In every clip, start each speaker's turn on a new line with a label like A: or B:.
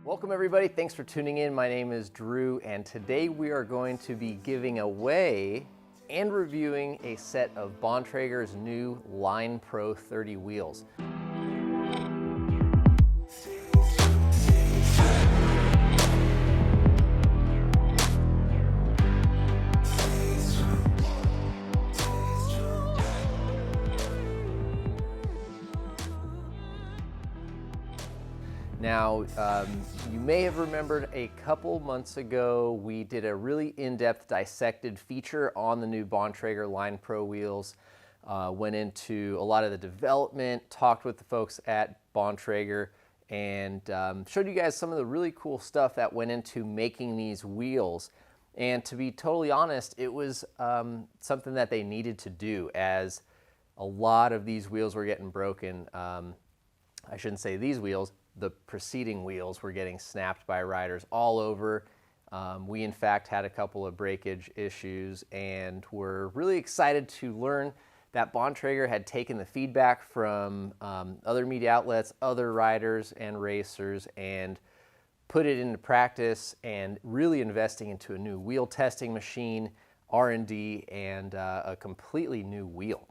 A: Welcome everybody, thanks for tuning in. My name is Drew and today we are going to be giving away and reviewing a set of Bontrager's new Line Pro 30 wheels. Now, you may have remembered a couple months ago, we did a really in-depth dissected feature on the new Bontrager Line Pro wheels. Went into a lot of the development, talked with the folks at Bontrager, and showed you guys some of the really cool stuff that went into making these wheels. And to be totally honest, it was something that they needed to do, as a lot of these wheels were getting broken. I shouldn't say these wheels. The preceding wheels were getting snapped by riders all over. We in fact had a couple of breakage issues and were really excited to learn that Bontrager had taken the feedback from other media outlets, other riders and racers, and put it into practice and really investing into a new wheel testing machine, R&D, and a completely new wheel.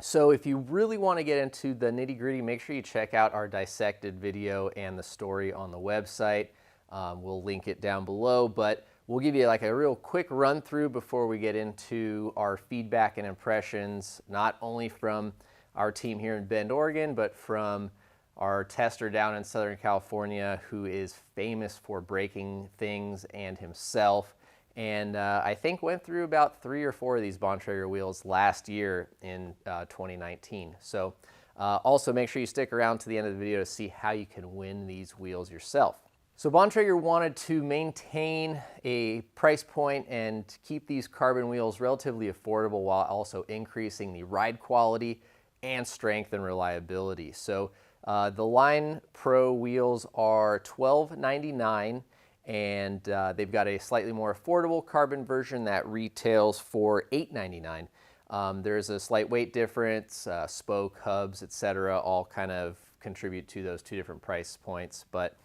A: So if you really want to get into the nitty-gritty, make sure you check out our dissected video and the story on the website. We'll link it down below, but we'll give you like a real quick run through before we get into our feedback and impressions, not only from our team here in Bend, Oregon, but from our tester down in Southern California, who is famous for breaking things, and himself. And I think went through about 3 or 4 of these Bontrager wheels last year in 2019. So also make sure you stick around to the end of the video to see how you can win these wheels yourself. So Bontrager wanted to maintain a price point and keep these carbon wheels relatively affordable while also increasing the ride quality and strength and reliability. So the Line Pro wheels are $12.99. And they've got a slightly more affordable carbon version that retails for $8.99. There's a slight weight difference, spoke, hubs, etc. all kind of contribute to those 2 different price points. But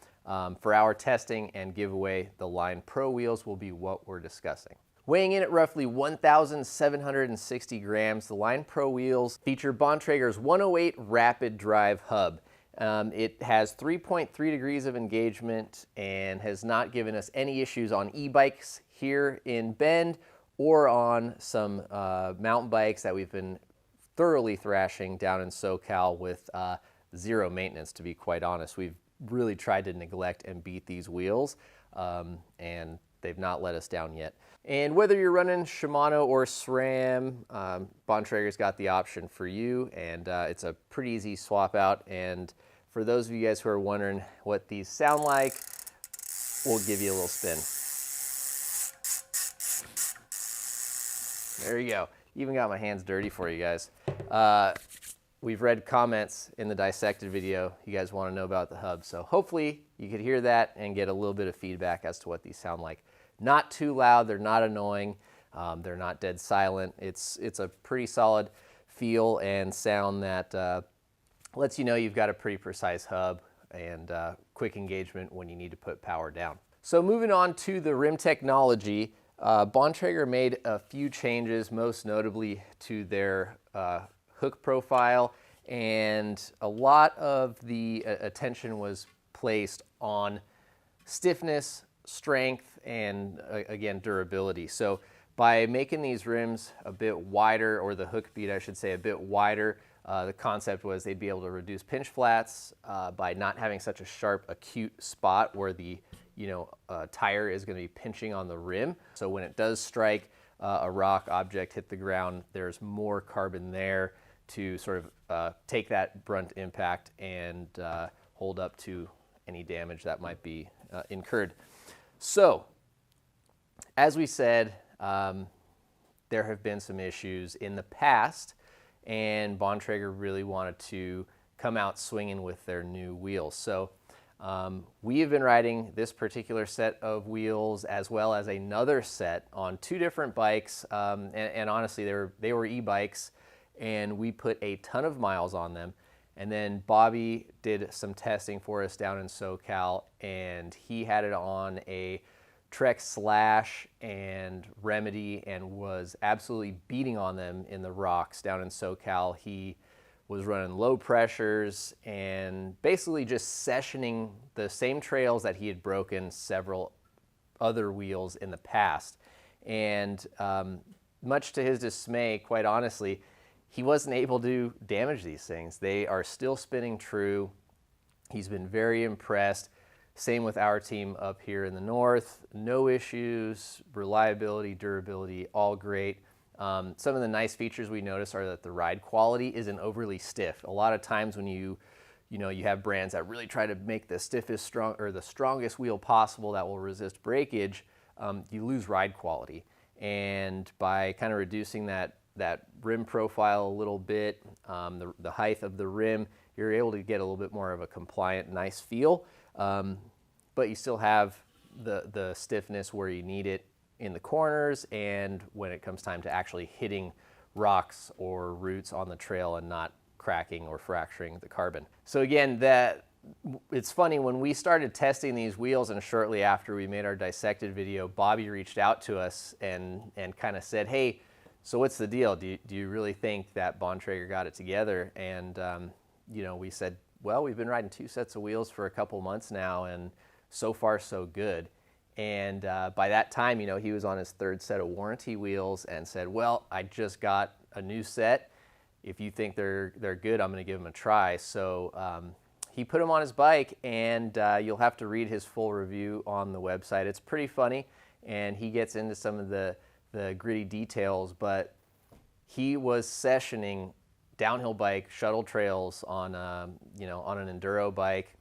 A: for our testing and giveaway, the Line Pro wheels will be what we're discussing. Weighing in at roughly 1,760 grams, the Line Pro wheels feature Bontrager's 108 Rapid Drive hub. It has 3.3 degrees of engagement and has not given us any issues on e-bikes here in Bend or on some mountain bikes that we've been thoroughly thrashing down in SoCal with zero maintenance, to be quite honest. We've really tried to neglect and beat these wheels, and they've not let us down yet. And whether you're running Shimano or SRAM, Bontrager's got the option for you, and it's a pretty easy swap out. And for those of you guys who are wondering what these sound like, we'll give you a little spin. There you go. Even got my hands dirty for you guys. We've read comments in the dissected video. You guys want to know about the hub, so hopefully you could hear that and get a little bit of feedback as to what these sound like. Not too loud, they're not annoying, they're not dead silent. It's a pretty solid feel and sound that lets you know you've got a pretty precise hub and quick engagement when you need to put power down. So moving on to the rim technology, Bontrager made a few changes, most notably to their hook profile, and a lot of the attention was placed on stiffness, strength, and again, durability. So by making these rims a bit wider, or the hook bead I should say a bit wider, the concept was they'd be able to reduce pinch flats by not having such a sharp acute spot where the tire is going to be pinching on the rim. So when it does strike a rock object, hit the ground, there's more carbon there to sort of take that brunt impact and hold up to any damage that might be incurred. So, as we said, there have been some issues in the past, and Bontrager really wanted to come out swinging with their new wheels. So we have been riding this particular set of wheels as well as another set on 2 different bikes, and honestly they were e-bikes, and we put a ton of miles on them. And then Bobby did some testing for us down in SoCal, and he had it on a Trek Slash and Remedy and was absolutely beating on them in the rocks down in SoCal. He was running low pressures and basically just sessioning the same trails that he had broken several other wheels in the past. And much to his dismay, quite honestly, he wasn't able to damage these things. They are still spinning true. He's been very impressed. Same with our team up here in the north. No issues, reliability, durability, all great. Some of the nice features we notice are that the ride quality isn't overly stiff. A lot of times when you have brands that really try to make the stiffest or the strongest wheel possible that will resist breakage, you lose ride quality. And by kind of reducing that rim profile a little bit, the height of the rim, you're able to get a little bit more of a compliant, nice feel, but you still have the stiffness where you need it in the corners and when it comes time to actually hitting rocks or roots on the trail and not cracking or fracturing the carbon. So again, it's funny, when we started testing these wheels and shortly after we made our dissected video, Bobby reached out to us and kind of said, hey, so what's the deal? Do you really think that Bontrager got it together? And we said, well, we've been riding 2 sets of wheels for a couple months now, and so far so good. And by that time, he was on his 3rd set of warranty wheels and said, well, I just got a new set. If you think they're good, I'm going to give them a try. So he put them on his bike, and you'll have to read his full review on the website. It's pretty funny, and he gets into some of the gritty details, but he was sessioning downhill bike shuttle trails on an enduro bike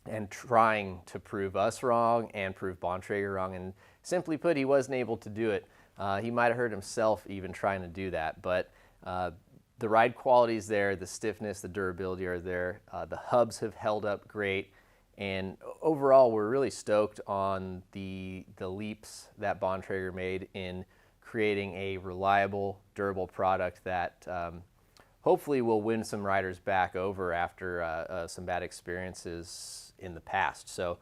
A: and trying to prove us wrong and prove Bontrager wrong. And simply put, he wasn't able to do it. He might have hurt himself even trying to do that, but the ride quality is there, the stiffness, the durability are there. The hubs have held up great. And overall, we're really stoked on the leaps that Bontrager made in creating a reliable, durable product that hopefully will win some riders back over after some bad experiences in the past. So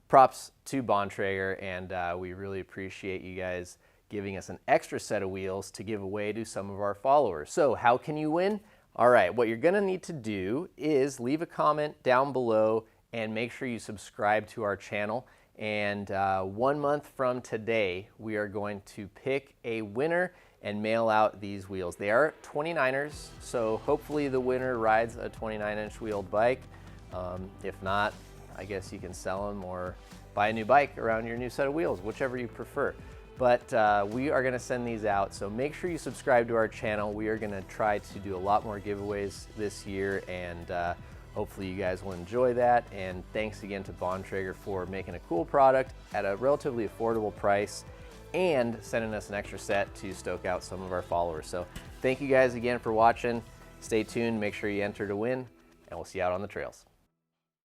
A: props to Bontrager, and we really appreciate you guys giving us an extra set of wheels to give away to some of our followers. So how can you win? All right, what you're gonna need to do is leave a comment down below and make sure you subscribe to our channel. And 1 month from today, we are going to pick a winner and mail out these wheels. They are 29ers, so hopefully the winner rides a 29-inch wheeled bike. If not, I guess you can sell them or buy a new bike around your new set of wheels, whichever you prefer. But we are gonna send these out, so make sure you subscribe to our channel. We are gonna try to do a lot more giveaways this year, and hopefully you guys will enjoy that. And thanks again to Bontrager for making a cool product at a relatively affordable price and sending us an extra set to stoke out some of our followers. So thank you guys again for watching. Stay tuned, make sure you enter to win, and we'll see you out on the trails.